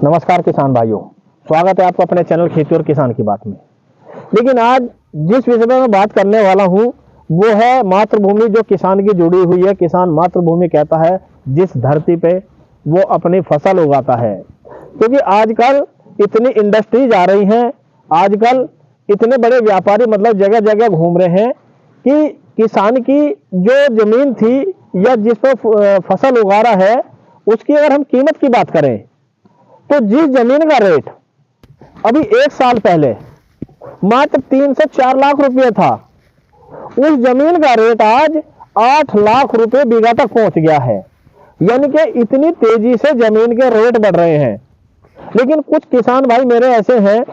नमस्कार किसान भाइयों, स्वागत है आपका अपने चैनल खेती और किसान की बात में। लेकिन आज जिस विषय में मैं बात करने वाला हूं वो है मातृभूमि, जो किसान की जुड़ी हुई है। किसान मातृभूमि कहता है जिस धरती पे वो अपनी फसल उगाता है, क्योंकि आजकल इतनी इंडस्ट्रीज आ रही हैं, आजकल इतने बड़े व्यापारी मतलब जगह जगह घूम रहे हैं कि किसान की जो जमीन थी या जिस पर फसल उगा रहा है उसकी अगर हम कीमत की बात करें तो जिस जमीन का रेट अभी एक साल पहले मात्र 3 से 4 लाख रुपए था, उस जमीन का रेट आज 8 लाख रुपए बीघा तक पहुंच गया है। यानी कि इतनी तेजी से जमीन के रेट बढ़ रहे हैं। लेकिन कुछ किसान भाई मेरे ऐसे हैं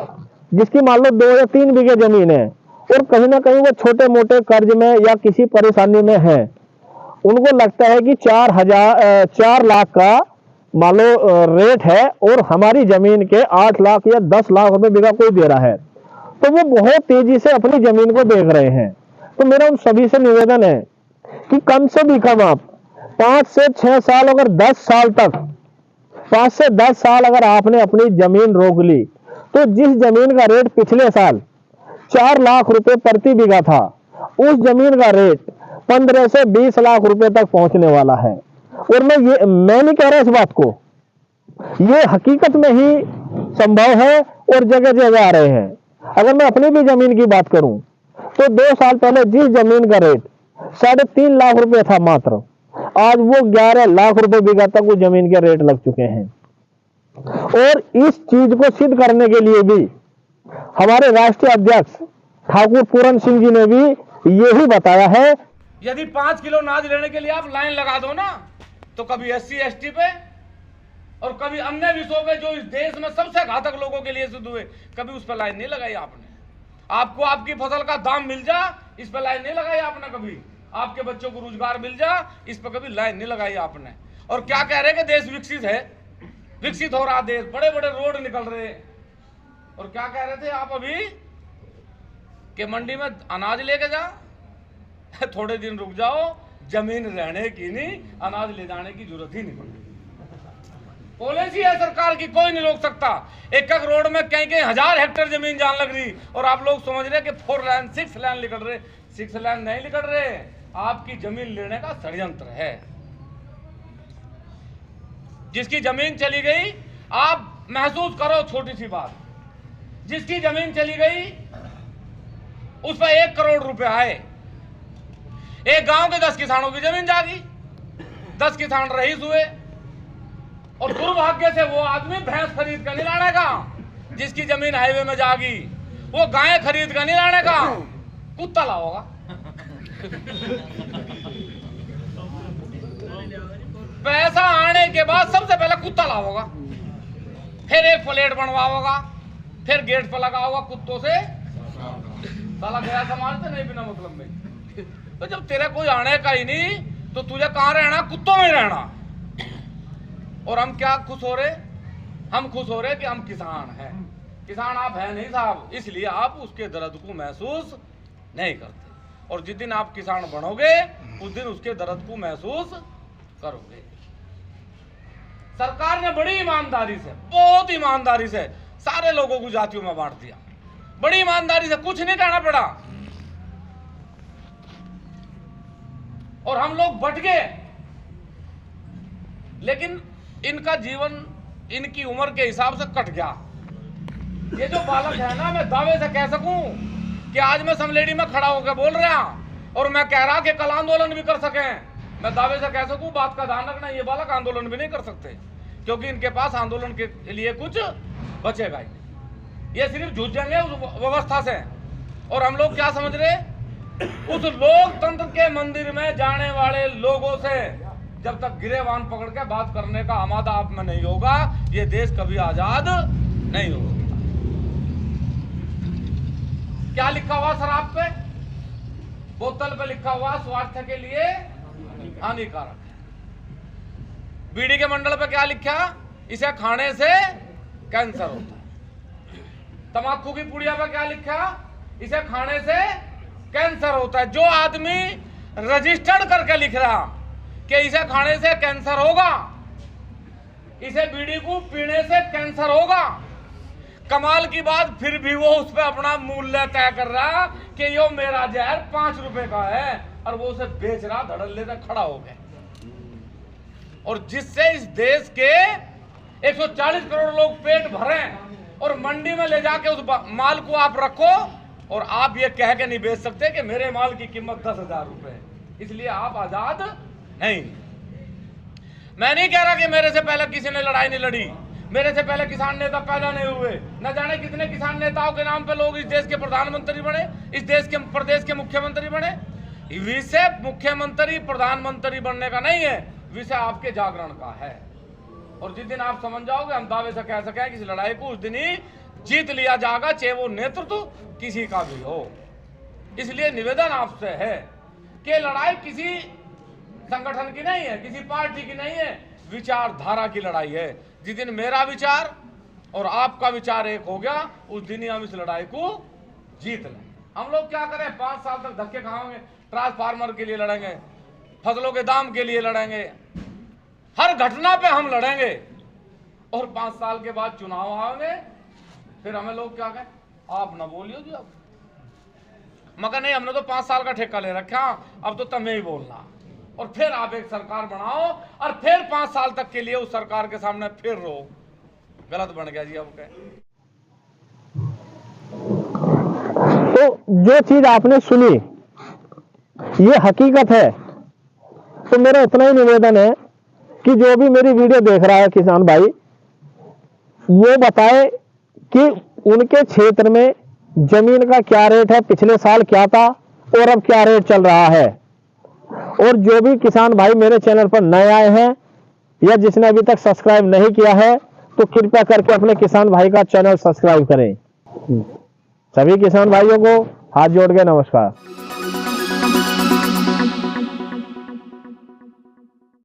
जिसकी मान लो 2 या 3 बीघे जमीन है और कहीं ना कहीं वो छोटे मोटे कर्ज में या किसी परेशानी में है। उनको लगता है कि 4 लाख का मान लो रेट है और हमारी जमीन के 8 लाख या 10 लाख रुपए बीघा कोई दे रहा है, तो वो बहुत तेजी से अपनी जमीन को देख रहे हैं। तो मेरा उन सभी से निवेदन है कि कम से भी कम आप 5 से 6 साल, अगर 10 साल तक 5 से 10 साल अगर आपने अपनी जमीन रोक ली तो जिस जमीन का रेट पिछले साल 4 लाख रुपए प्रति बीघा था, उस जमीन का रेट 15 से 20 लाख रुपए तक पहुंचने वाला है। और मैं नहीं कह रहा इस बात को, ये हकीकत में ही संभव है और जगह जगह आ रहे हैं। अगर मैं अपनी भी जमीन की बात करूं तो 2 साल पहले जिस जमीन का रेट 3.5 लाख रुपए था मात्र, आज वो 11 लाख रुपए बीघा तक वो जमीन के रेट लग चुके हैं। और इस चीज को सिद्ध करने के लिए भी हमारे राष्ट्रीय अध्यक्ष ठाकुर पूरन सिंह जी ने भी यही बताया है। यदि 5 किलो अनाज लेने के लिए आप लाइन लगा दो ना, तो कभी SC ST पे और कभी अन्य विषयों पे जो इस देश में सबसे घातक लोगों के लिए सिद्ध हुए, कभी उस पर लाइन नहीं लगाई आपने। आपको आपकी फसल का दाम मिल जा, इस पर लाइन नहीं लगाई आपने। कभी आपके बच्चों को रोजगार मिल जा, इस पर कभी लाइन नहीं लगाई आपने। और क्या कह रहे कि देश विकसित है, विकसित हो रहा देश, बड़े बड़े रोड निकल रहे। और क्या कह रहे थे आप अभी कि मंडी में अनाज लेके जा, थोड़े दिन रुक जाओ, जमीन रहने की नहीं, अनाज ले जाने की जरूरत ही नहीं पड़ती। पॉलिसी है सरकार की, कोई नहीं रोक सकता। एक रोड में कहीं कहीं 1000 हेक्टेयर जमीन जान लग रही और आप लोग समझ रहे कि 4 लाइन 6 लाइन निकल रहे। 6 लाइन नहीं निकल रहे, आपकी जमीन लेने का षड्यंत्र है। जिसकी जमीन चली गई, आप महसूस करो छोटी सी बात, जिसकी जमीन चली गई उस पर 1 करोड़ रुपए आए। एक गांव के 10 किसानों की जमीन जागी, 10 किसान रईस हुए। और दुर्भाग्य से वो आदमी भैंस खरीद कर नहीं लाने का, जिसकी जमीन हाईवे में जागी, वो गाय खरीद कर नहीं लाने का, कुत्ता लाओगा। पैसा आने के बाद सबसे पहले कुत्ता लाओगा, फिर एक प्लेट बनवाओगा, फिर गेट पर लगाओगा कुत्तों से। साला गया समाज नहीं बिना मतलब में। तो जब तेरे कोई आने का ही नहीं तो तुझे कहां रहना, कुत्तों में रहना। और हम क्या खुश हो रहे, हम खुश हो रहे कि हम किसान हैं। किसान आप हैं नहीं साहब, इसलिए आप उसके दर्द को महसूस नहीं करते। और जिस दिन आप किसान बनोगे उस दिन उसके दर्द को महसूस करोगे। सरकार ने बड़ी ईमानदारी से, बहुत ईमानदारी से सारे लोगों को जातियों में बांट दिया, बड़ी ईमानदारी से, कुछ नहीं कहना पड़ा। और हम लोग बट गए। लेकिन इनका जीवन इनकी उम्र के हिसाब से कट गया। ये जो बालक है ना, मैं दावे से कह सकूं कि आज मैं समलेडी में खड़ा होकर बोल रहा और मैं कह रहा कि कल आंदोलन भी कर सकें। मैं दावे से कह सकूं, बात का ध्यान रखना, ये बालक आंदोलन भी नहीं कर सकते, क्योंकि इनके पास आंदोलन के लिए कुछ बचेगा ही। ये सिर्फ जूझेंगे उस व्यवस्था से। और हम लोग क्या समझ रहे, उस लोकतंत्र के मंदिर में जाने वाले लोगों से जब तक गिरेबान पकड़ के बात करने का आमादा आप में नहीं होगा, ये देश कभी आजाद नहीं होगा। क्या लिखा हुआ शराब पे, बोतल पे लिखा हुआ स्वास्थ्य के लिए हानिकारक है। बीड़ी के मंडल पे क्या लिखा, इसे खाने से कैंसर होता है। तंबाकू की पुड़िया पे क्या लिखा, इसे खाने से कैंसर होता है। जो आदमी रजिस्टर्ड करके लिख रहा कि इसे खाने से कैंसर होगा, इसे बीड़ी को पीने से कैंसर होगा। कमाल की बात, फिर भी वो उस पर अपना मूल्य तय कर रहा कि यो मेरा जहर 5 रुपए का है, और वो उसे बेच रहा, धड़ल्ले लेकर खड़ा हो गया। और जिससे इस देश के 140 करोड़ लोग पेट भरे, और मंडी में ले जाके उस माल को आप रखो, और आप ये कह के नहीं बेच सकते कि मेरे माल की कीमत 10,000 रुपए है, इसलिए आप आजाद नहीं। मैं नहीं कह रहा कि मेरे से पहले किसी ने लड़ाई नहीं लड़ी, मेरे से पहले किसान नेता पैदा नहीं हुए, न जाने कितने किसान नेताओं के नाम पे लोग इस देश के प्रधानमंत्री बने, इस देश के प्रदेश के मुख्यमंत्री बने। विषय मुख्यमंत्री प्रधानमंत्री बनने का नहीं है, विषय आपके जागरण का है। और जिस दिन आप समझ जाओगे, हम दावे से कह सके कि इस लड़ाई को उस दिन ही जीत लिया जाएगा, चाहे वो नेतृत्व किसी का भी हो। इसलिए निवेदन आपसे है कि लड़ाई किसी संगठन की नहीं है, किसी पार्टी की नहीं है, विचारधारा की लड़ाई है। जिस दिन मेरा विचार और आपका विचार एक हो गया, उस दिन ही हम इस लड़ाई को जीत लें। हम लोग क्या करें, 5 साल तक धक्के खाएंगे, ट्रांसफार्मर के लिए लड़ेंगे, फसलों के दाम के लिए लड़ेंगे, हर घटना पे हम लड़ेंगे, और 5 साल के बाद चुनाव आएंगे, फिर हमें लोग क्या कहें, आप ना बोलियो जी। अब मगर नहीं, हमने तो 5 साल का ठेका ले रखा, अब तो तुम्हें ही बोलना, और फिर आप एक सरकार बनाओ, और फिर 5 साल तक के लिए उस सरकार के सामने फिर रो। गलत बन गया जी अब कहें। तो जो चीज आपने सुनी ये हकीकत है। तो मेरा इतना ही निवेदन है कि जो भी मेरी वीडियो देख रहा है किसान भाई, वो बताए कि उनके क्षेत्र में जमीन का क्या रेट है, पिछले साल क्या था और अब क्या रेट चल रहा है। और जो भी किसान भाई मेरे चैनल पर नए आए हैं या जिसने अभी तक सब्सक्राइब नहीं किया है, तो कृपया करके अपने किसान भाई का चैनल सब्सक्राइब करें। सभी किसान भाइयों को हाथ जोड़ के नमस्कार।